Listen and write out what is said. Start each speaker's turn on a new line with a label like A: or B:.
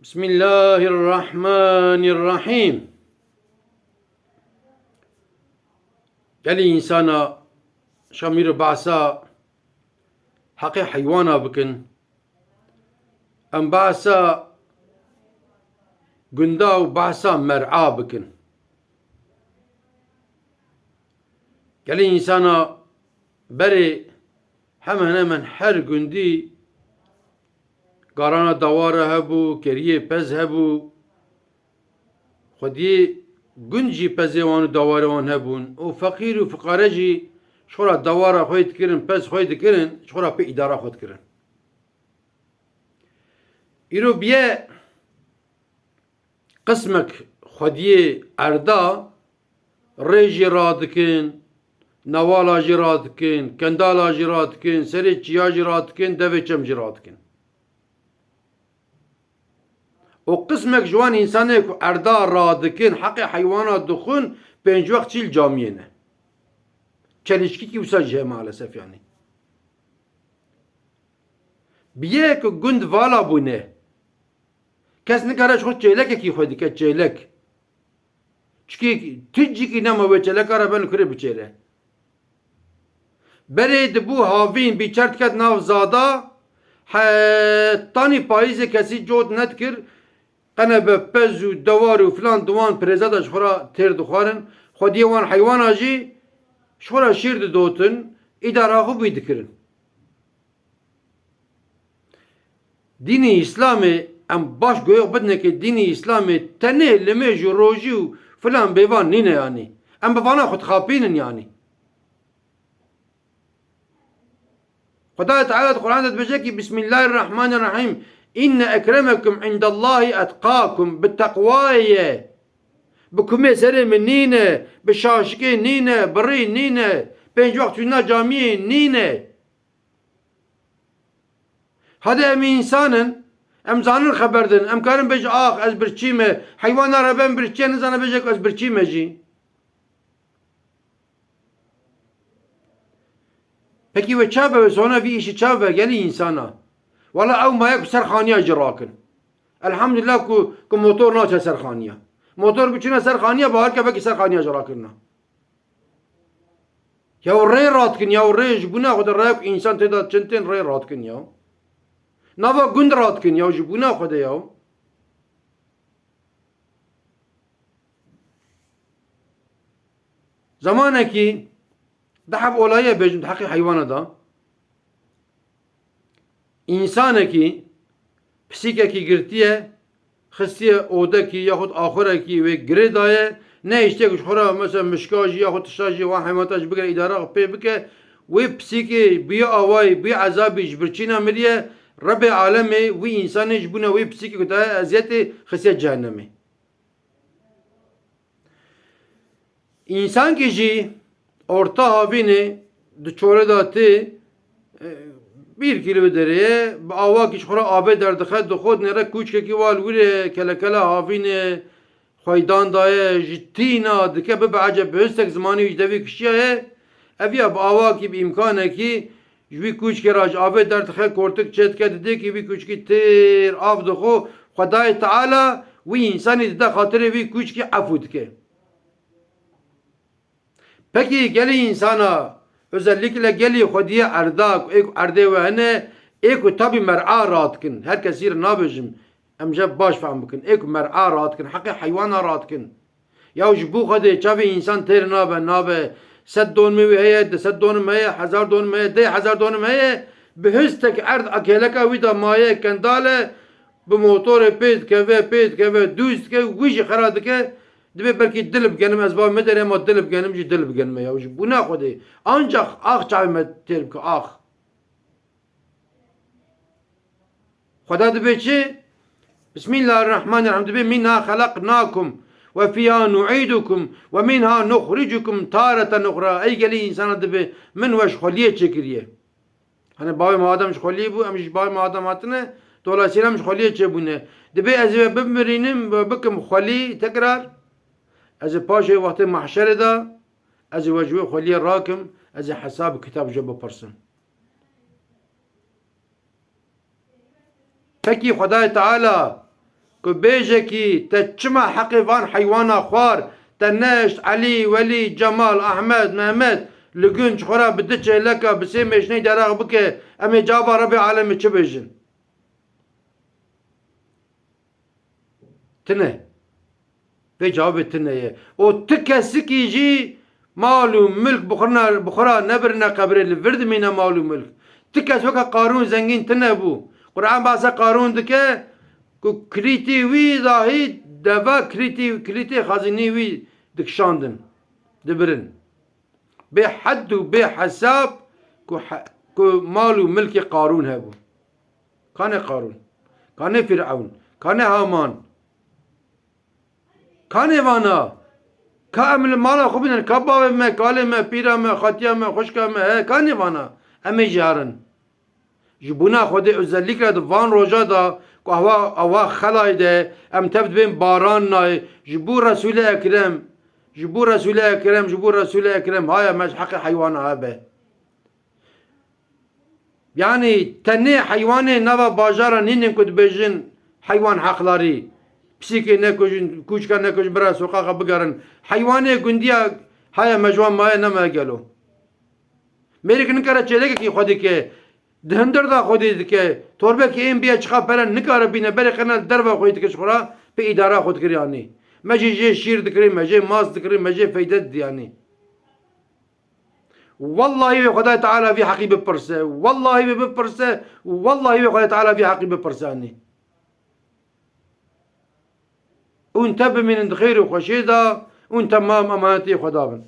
A: بسم الله الرحمن الرحيم. يلي إنسانا شمير بعثا حقي حيوانا بكن أم بعثا قندا وبعثا مرعا بكن. يلي إنسانا بري همنا من حر قندي قارانا دواره هبو كريه پز هبو خودي گنجي پزه وانو دواره وان هبون و فقير و فقاره جي شورا دواره خويت كرن پز خويت كرن شورا پي اداره خود كرن. ايرو بيه قسمك خودي اردا ريجي رادكن نوالا جي رادكن كندالا جي رادكن سري چيا جي رادكن دوي چم جي رادكن. و قسمك جوان انسانك اردا رادكن حق حيوانات دخون بينج وقت چيل جامينه چلشكي كي وسجه مالسف يعني بيه که گند والا بونه کس نکارش خود چهلک کی خودی که چهلک چکی تجی کی نما و چهلک را بن کره بچهره برید بو هاوین بی چرت کد ناو زادا تانی پاییز کسی جود ند کر قنبه پز و دوار و فلان دوان پرزادش خورا تر دخوارن خودی وان حیوان آجی شورا شیر دوتن اداره خو بید کرن. دینی اسلامی ام باش گویا بدنه که دینی اسلامی تنه لمج و روژی و فلان بیوان نینه یعنی ام بوانا خود خاپینن یعنی خدا تعالى القرآن تبجيكي بسم الله الرحمن الرحيم إن أكرمكم عند الله أتقاكم بالتقواية بكمي سري من نينة بشاشكي نينة بري نينة بينج وقت فينا جامعين نينة هذا أم إنسان أم زانن خبردن أم كارن بيج آخ أز برچيمة حيوانا ربن برچي نزانا بيجك أز برچيمة جي. Peki ve çabe ve sonra bir işi çabe geli insana. Valla ev mayak serxaniya jirakin. Elhamdülillah ku motor naça serxaniya. Motor biçine serxaniya bahar ke peki serxaniya jirakinna. Ya rey ratkin ya rey jibuna khoda rey insan teda çentin rey ratkin ya. Nava gund ratkin ya jibuna khoda ya. Zamanaki دحب اولايه بيجم حقي حيوانه دا انسانه كي پسیکه کی گرتیه خستیه اوده کی یاخود آخره کی و گردایه نه اشته کش خورا مثلا مشکاجی یاخود تشاجی و حیواناتش بگره اداره پی بکه و پسیکه بیا آوای بیا عذابیش برچینا مریه رب عالمه و انسانش بونه و پسیکه کتا ازیت خستیه جهنمه انسان کی جی orta havini çore dati bir kilometreye avak iş xora abe derdi xed xod nere kuçke ki val vire kele havini xaydan daye jittina dike be acep hestek zamanı devi kişiye eviya avak gibi imkanı ki jvi kuçke raj abe derdi xed kortuk çetke dedi ki bir kuçki tir avdu xo Xuday Teala ve insani de hatırı bir kuçki afudke. Peki geli insana özellikle geli Xudiye erdak ek erde ve hene ek tabi mer'a ratkin herkes yer nabijim emce baş faham bikin ek mer'a ratkin hakkı hayvana ratkin ya bu Xudi çavi insan ter nabe set don mi heye set don mi heye hazar don mi heye de hazar don mi heye behüstek erd akeleka vida maye kendale bu motor ped keve düz ke wiş xaradike Dibe belki dilip genim ezbab meder ama dilip genim ci dilip genime ya. Bu ne kodi? Ancak ah çavime dilip ki ah. Xuda dibe çi Bismillahirrahmanirrahim dibe minha halaknakum ve fiha nu'idukum ve minha nukhrijukum taratan ukhra. Ey geli insana dibe min ve şkholiye çekiriye. Hani bavi madem şkholiye bu emiş bavi madem hatine dolayısıyla şkholiye çebune. Dibe ezve bimrinim ve bikim kholi tekrar از پاشه وقت محشر دا از وجوه خلی راکم از حساب کتاب جب پرسن. پکی خدای تعالی که بیجه کی تا چما حقی وان حیوانا خوار تا نشت علی ولی جمال احمد محمد لگنج خورا بده چه لکا بسی مشنی دراغ بکه امی جابا رب عالمی چه بیجن تنه به جواب تنه او تکسی کی جی مال و ملک بخورا نبرنا قبر الورد مینا مال و ملک تکس وکا قارون زنگین تنه بو قرآن باسه قارون دکه که کریتی وی داهی دوا کریتی خزینی وی دکشاندن دبرن به حد و به حساب که مال و ملک قارون هبو کانه قارون کانه فرعون کانه هامان کانه وانا که امل مالا خوبینن که باوه me کاله me پیرا me خاتیا me خوشکا me کانه وانا امی جارن جبونا خود özellikle de van roja da که هوا خلای ده ام تفت بین باران نای جبو رسول اکرم جبو رسول اکرم هایا مش حق حیوان ها به yani تنه حیوان نوا باجارا نینن کد بیجن حیوان حقلاری پسیکی نکوشن کوچکا نکوشن برا سوقاقا بگرن حیوان گندیا هایا مجوان مایا نما گلو میری که نکاره چه که خودی که دهندر دا خودی که توربه که این بیا چخا پرن نکاره بینه بری قنال دربا خودی که شخورا به اداره خود کریانی مجی جه شیر دکری مجی ماس دکری مجی فیدت دیانی والله خدا تعالى في حقي ببرسه والله ببرسه والله خدا تعالى في حقي ببرساني وانت من خير وخشيدا وانت تمام امانتي خدا بن